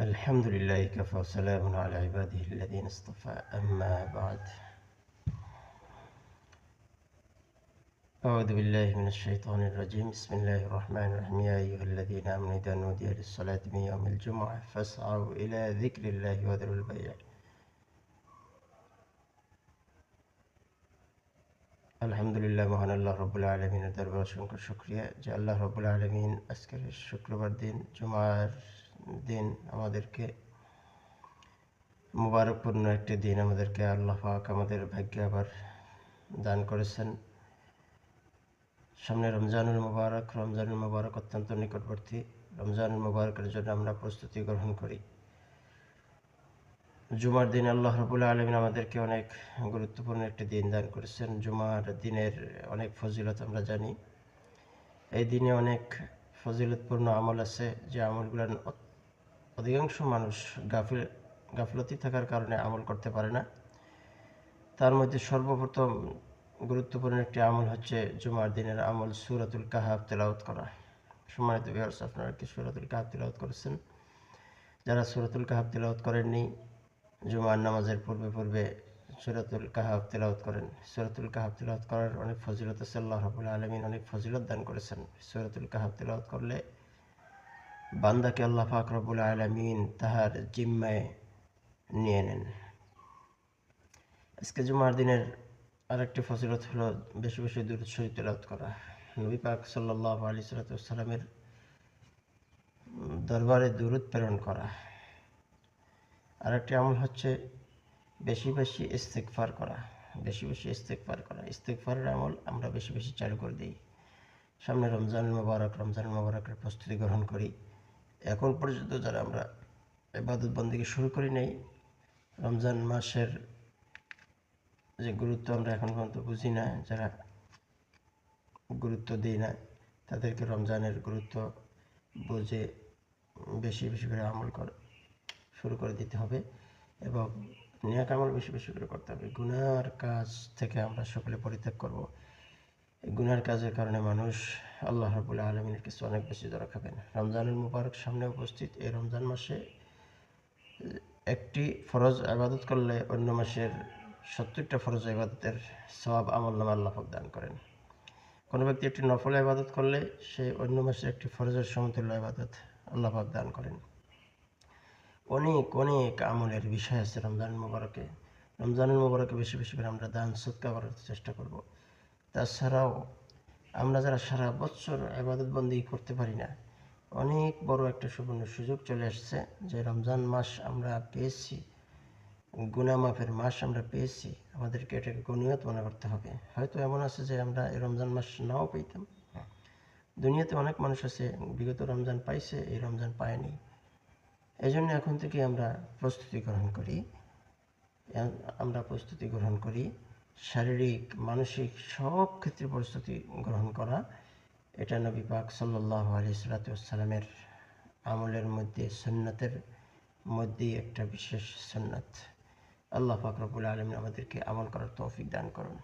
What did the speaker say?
الحمد لله كفى وسلام على عباده الذين اصطفى أما بعد أعوذ بالله من الشيطان الرجيم بسم الله الرحمن الرحيم يا أيها الذين آمنوا إذا نودي للصلاة من يوم الجمعة فاسعوا إلى ذكر الله وذروا البيع আলহামদুলিল্লাহ মহান আল্লাহ রব্বুল আলমিনের দরবার অসংখ্য শুকরিয়া যে আল্লাহ রব্বুল আলমিন আজকের শুক্রবার দিন জুমার দিন আমাদেরকে মুবারকপূর্ণ একটি দিন আমাদেরকে আল্লাহ পাক আমাদের ভাগ্যে আবার দান করেছেন। সামনে রমজানুল মুবারক অত্যন্ত নিকটবর্তী। রমজানুল মুবারকের জন্য আমরা প্রস্তুতি গ্রহণ করি। জুমার দিন আল্লাহ রাব্বুল আলামিন আমাদেরকে অনেক গুরুত্বপূর্ণ একটি দিন দান করেছেন। জুমার দিনের অনেক ফজিলত আমরা জানি। এই দিনে অনেক ফজিলতপূর্ণ আমল আছে, যে আমলগুলো অধিকাংশ মানুষ গাফলতি থাকার কারণে আমল করতে পারে না। তার মধ্যে সর্বপ্রথম গুরুত্বপূর্ণ একটি আমল হচ্ছে জুমার দিনের আমল সূরাতুল কাহফ তেলাওয়াত করা। সম্মানিত ভিউয়ার্স, আপনারা কি সূরাতুল কাহফ তেলাওয়াত করেছেন? যারা সূরাতুল কাহফ তেলাওয়াত করেননি, জুমার নামাজের পূর্বে সূরাতুল কাহফ তেলাওয়াত করেন। সূরাতুল কাহফ তেলাওয়াত করার অনেক ফজিলত আছে। আল্লাহ রাব্বুল আলামিন অনেক ফজিলত দান করেছেন। সূরাতুল কাহফ তেলাওয়াত করলে বান্দাকে আল্লাহ পাক রব্বুল আলামিন তাহার জিম্মায় নিয়ে নেন। আজকে জুমার দিনের আরেকটি ফজিলত হলো বেশি বেশি দুরূদ শরীফ তেলাওয়াত করা। নবী পাক সাল্লাল্লাহু আলাইহি ওয়াসাল্লামের দরবারে দুরূদ প্রেরণ করা। আরেকটি আমল হচ্ছে বেশি বেশি ইস্তিগফার করা। ইস্তিগফারের আমল আমরা বেশি বেশি চালু করে দিই। সামনে রমজানুল মুবারকের প্রস্তুতি গ্রহণ করি। এখন পর্যন্ত যারা আমরা ইবাদত বন্দেগী শুরু করি নাই, রমজান মাসের যে গুরুত্ব আমরা এখন পর্যন্ত বুঝি না, যারা গুরুত্ব দিই না, তাদেরকে রমজানের গুরুত্ব বুঝে বেশি বেশি করে আমল শুরু করে দিতে হবে এবং নেক আমল বেশি বেশি করে করতে হবে। গুনার কাজ থেকে আমরা সকলে পরিত্যাগ করব। এই গুনার কাজের কারণে মানুষ আল্লাহ রাব্বুল আলামিনের কিছু অনেক বেশি ধরা খাবেন। রমজানুল মুবারক সামনে উপস্থিত। এই রমজান মাসে একটি ফরজ ইবাদত করলে অন্য মাসের 70টা ফরজ ইবাদতের সওয়াব আমলনামা আল্লাহ পাক দান করেন। কোনো ব্যক্তি একটি নফল ইবাদত করলে সে অন্য মাসের একটি ফরজের সমতুল্য ইবাদত আল্লাহ পাক দান করেন। অনেক অনেক আমলের বিষয় আছে রমজানুল মুবারকে বেশি বেশি করে আমরা দান সদকা করার চেষ্টা করব। তাছাড়াও আমরা যারা সারা বছর ইবাদত বন্দেগী করতে পারি না, অনেক বড় একটা সুবর্ণ সুযোগ চলে আসছে যে রমজান মাস আমরা পেয়েছি, গুনাহ মাফের মাস আমরা পেয়েছি। আমাদেরকে এটাকে গনিমত মনে করতে হবে। হয়তো এমন আছে যে আমরা এই রমজান মাস নাও পেতাম। দুনিয়াতে অনেক মানুষ আছে বিগত রমজান পাইছে, এই রমজান পায়নি। এই জন্য এখন থেকে আমরা প্রস্তুতি গ্রহণ করি। শারীরিক মানসিক সব ক্ষেত্রে প্রস্তুতি গ্রহণ করা, এটা নবী পাক সাল্লাল্লাহু আলাইহি ওয়াসাল্লামের আমলের মধ্যে, সুন্নতের মধ্যে একটা বিশেষ সুন্নাত। আল্লাহ পাক রব্বুল আলামিন আমাদেরকে আমল করার তৌফিক দান করুন।